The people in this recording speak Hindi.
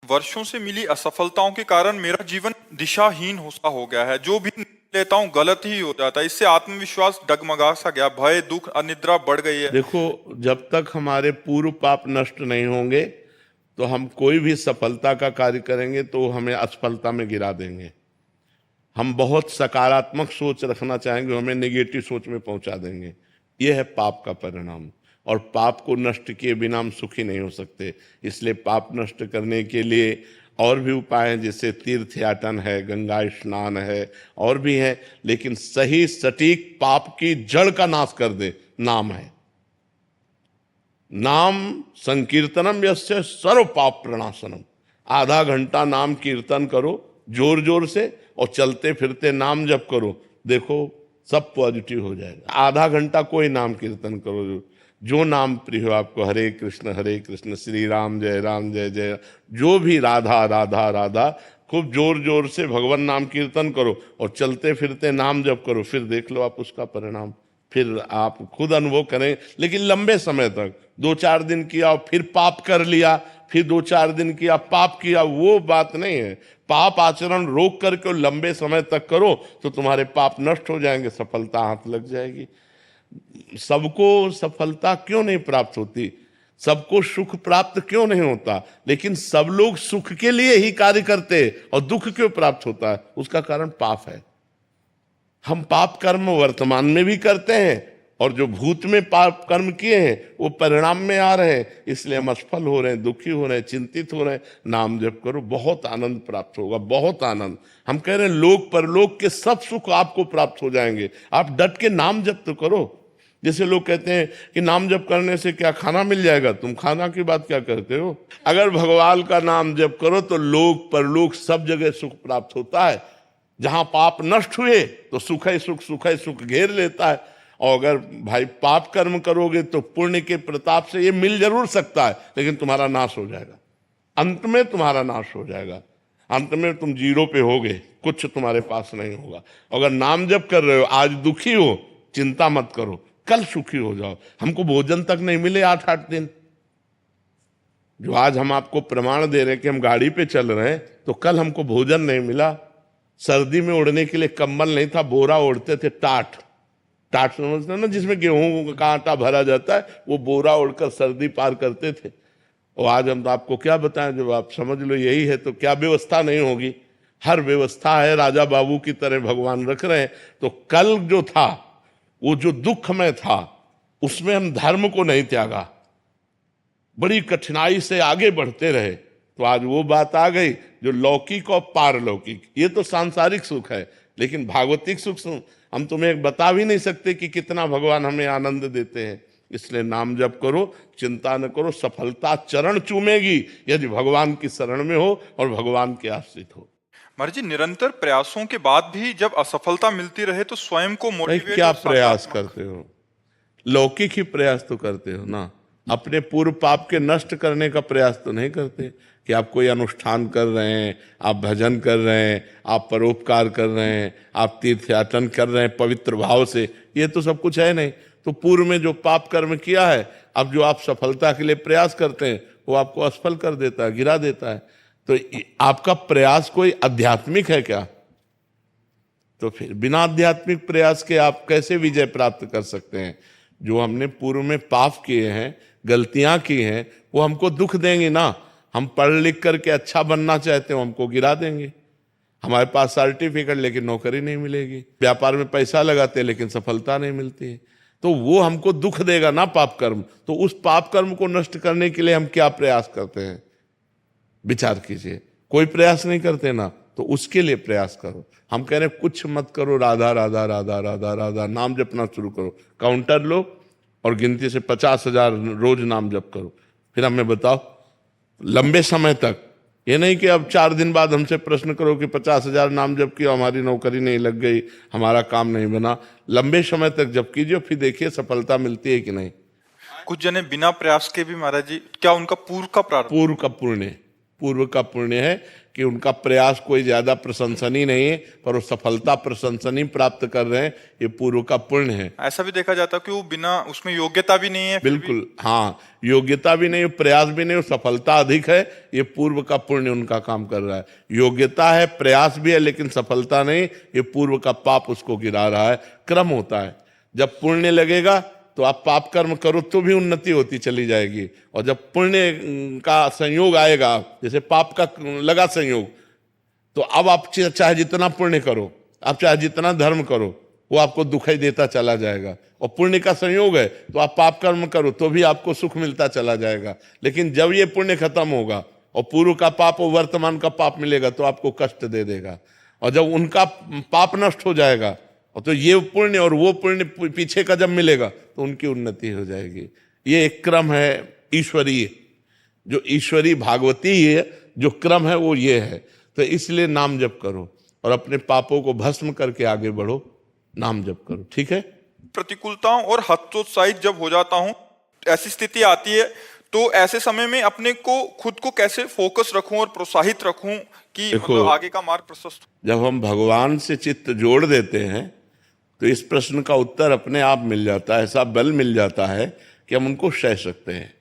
वर्षों से मिली असफलताओं के कारण मेरा जीवन दिशाहीन सा हो गया है। जो भी लेता हूँ गलत ही हो जाता है। इससे आत्मविश्वास डगमगा सा गया, भय, दुख, अनिद्रा बढ़ गई है। देखो, जब तक हमारे पूर्व पाप नष्ट नहीं होंगे तो हम कोई भी सफलता का कार्य करेंगे तो हमें असफलता में गिरा देंगे। हम बहुत सकारात्मक सोच रखना चाहेंगे, हमें नेगेटिव सोच में पहुंचा देंगे। यह है पाप का परिणाम। और पाप को नष्ट किए बिना हम सुखी नहीं हो सकते। इसलिए पाप नष्ट करने के लिए और भी उपाय हैं, जैसे तीर्थ याटन है, गंगा स्नान है, और भी है। लेकिन सही सटीक पाप की जड़ का नाश कर दे नाम है। नाम संकीर्तनम यस्य सर्व पाप प्रणाशनम। आधा घंटा नाम कीर्तन करो जोर जोर से, और चलते फिरते नाम जप करो, देखो सब पॉजिटिव हो जाएगा। आधा घंटा कोई नाम कीर्तन करो, जो नाम प्रिय हो आपको, हरे कृष्ण श्री राम जय जय, जो भी राधा राधा राधा, खूब जोर जोर से भगवान नाम कीर्तन करो और चलते फिरते नाम जप करो। फिर देख लो आप उसका परिणाम, फिर आप खुद अनुभव करें। लेकिन लंबे समय तक 2-4 दिन किया और फिर पाप कर लिया, फिर 2-4 दिन किया पाप किया, वो बात नहीं है। पाप आचरण रोक करके लंबे समय तक करो तो तुम्हारे पाप नष्ट हो जाएंगे, सफलता हाथ लग जाएगी। सबको सफलता क्यों नहीं प्राप्त होती, सबको सुख प्राप्त क्यों नहीं होता, लेकिन सब लोग सुख के लिए ही कार्य करते और दुख क्यों प्राप्त होता है? उसका कारण पाप है। हम पाप कर्म वर्तमान में भी करते हैं और जो भूत में पाप कर्म किए हैं वो परिणाम में आ रहे हैं, इसलिए हम असफल हो रहे हैं, दुखी हो रहे हैं, चिंतित हो रहे हैं। नाम जप करो, बहुत आनंद प्राप्त होगा, बहुत आनंद। हम कह रहे हैं लोक परलोक के सब सुख आपको प्राप्त हो जाएंगे। आप डट के नाम जप तो करो। जैसे लोग कहते हैं कि नाम जप करने से क्या खाना मिल जाएगा, तुम खाना की बात क्या करते हो? अगर भगवान का नाम जप करो तो लोक परलोक सब जगह सुख प्राप्त होता है। जहां पाप नष्ट हुए तो सुख ही सुख घेर लेता है। और अगर भाई पाप कर्म करोगे तो पुण्य के प्रताप से ये मिल जरूर सकता है, लेकिन तुम्हारा नाश हो जाएगा। अंत में तुम्हारा नाश हो जाएगा, अंत में तुम जीरो पे होगे, कुछ तुम्हारे पास नहीं होगा। अगर नाम जप कर रहे हो, आज दुखी हो, चिंता मत करो, कल सुखी हो जाओ। हमको भोजन तक नहीं मिले 8-8 दिन, जो आज हम आपको प्रमाण दे रहे हैं कि हम गाड़ी पे चल रहे हैं, तो कल हमको भोजन नहीं मिला। सर्दी में ओढ़ने के लिए कंबल नहीं था, बोरा ओढ़ते थे, टाट समझते हो ना, जिसमें गेहूं का आटा भरा जाता है, वो बोरा ओढ़कर सर्दी पार करते थे। और आज हम तो आपको क्या बताएं, जब आप समझ लो यही है तो क्या व्यवस्था नहीं होगी? हर व्यवस्था है, राजा बाबू की तरह भगवान रख रहे हैं। तो कल जो था वो जो दुख में था, उसमें हम धर्म को नहीं त्यागा, बड़ी कठिनाई से आगे बढ़ते रहे, तो आज वो बात आ गई जो लौकिक और पारलौकिक। ये तो सांसारिक सुख है, लेकिन भागवतिक सुख हम तुम्हें बता भी नहीं सकते कि कितना भगवान हमें आनंद देते हैं। इसलिए नाम जप करो, चिंता न करो, सफलता चरण चूमेगी यदि भगवान की शरण में हो और भगवान के आश्रित हो। महाराज जी, निरंतर प्रयासों के बाद भी जब असफलता मिलती रहे तो स्वयं को भाई मोटिवेट क्या और प्रयास सकारात्मक करते हो? लौकिक ही प्रयास तो करते हो ना, अपने पूर्व पाप के नष्ट करने का प्रयास तो नहीं करते। कि आप कोई अनुष्ठान कर रहे हैं, आप भजन कर रहे हैं, आप परोपकार कर रहे हैं, आप तीर्थयाटन कर रहे हैं पवित्र भाव से, ये तो सब कुछ है नहीं। तो पूर्व में जो पाप कर्म किया है, अब जो आप सफलता के लिए प्रयास करते हैं वो आपको असफल कर देता है, गिरा देता है। तो आपका प्रयास कोई आध्यात्मिक है क्या? तो फिर बिना आध्यात्मिक प्रयास के आप कैसे विजय प्राप्त कर सकते हैं? जो हमने पूर्व में पाप किए हैं, गलतियां की हैं, वो हमको दुख देंगे ना। हम पढ़ लिख करके अच्छा बनना चाहते हो, हमको गिरा देंगे। हमारे पास सर्टिफिकेट लेकिन नौकरी नहीं मिलेगी, व्यापार में पैसा लगाते हैं लेकिन सफलता नहीं मिलती है, तो वो हमको दुख देगा ना पाप कर्म। तो उस पाप कर्म को नष्ट करने के लिए हम क्या प्रयास करते हैं, विचार कीजिए। कोई प्रयास नहीं करते ना, तो उसके लिए प्रयास करो। हम कह रहे हैं कुछ मत करो, राधा राधा राधा राधा राधा नाम जपना शुरू करो। काउंटर लो और गिनती से 50,000 रोज नाम जप करो। फिर हमें बताओ लंबे समय तक, ये नहीं कि अब 4 दिन बाद हमसे प्रश्न करो कि 50,000 नाम जप किया, हमारी नौकरी नहीं लग गई, हमारा काम नहीं बना। लंबे समय तक जप कीजिए, फिर देखिए सफलता मिलती है कि नहीं। कुछ जने बिना प्रयास के भी महाराज जी, क्या उनका पूर्व का प्रारब्ध? पूर्व का पुण्य, पूर्व का पुण्य है कि उनका प्रयास कोई ज्यादा प्रशंसनीय नहीं है, पर वो सफलता प्रशंसनीय प्राप्त कर रहे हैं, ये पूर्व का पुण्य है। ऐसा भी देखा जाता है कि वो बिना उसमें योग्यता भी नहीं है, फिर भी बिल्कुल, हाँ, योग्यता भी नहीं, प्रयास भी नहीं, सफलता अधिक है, ये पूर्व का पुण्य उनका काम कर रहा है। योग्यता है, प्रयास भी है, लेकिन सफलता नहीं, ये पूर्व का पाप उसको गिरा रहा है। क्रम होता है, जब पुण्य लगेगा तो आप पाप कर्म करो तो भी उन्नति होती चली जाएगी, और जब पुण्य का संयोग आएगा, जैसे पाप का लगा संयोग, तो अब आप चाहे जितना पुण्य करो, आप चाहे जितना धर्म करो, वो आपको दुखाई देता चला जाएगा। और पुण्य का संयोग है तो आप पाप कर्म करो तो भी आपको सुख मिलता चला जाएगा। लेकिन जब ये पुण्य खत्म होगा और पूर्व का पाप और वर्तमान का पाप मिलेगा तो आपको कष्ट दे देगा। और जब उनका पाप नष्ट हो जाएगा और तो ये पुण्य और वो पुण्य पीछे का जब मिलेगा तो उनकी उन्नति हो जाएगी। ये एक क्रम है ईश्वरीय, जो ईश्वरी भागवती है जो क्रम है वो ये है। तो इसलिए नाम जप करो और अपने पापों को भस्म करके आगे बढ़ो, नाम जप करो, ठीक है। प्रतिकूलताओं और हतोत्साहित जब हो जाता हूँ, ऐसी स्थिति आती है, तो ऐसे समय में अपने को खुद को कैसे फोकस रखूं और प्रोत्साहित रखूं कि मतलब आगे का मार्ग प्रशस्त हो। जब हम भगवान से चित्त जोड़ देते हैं तो इस प्रश्न का उत्तर अपने आप मिल जाता है, ऐसा बल मिल जाता है कि हम उनको सह सकते हैं।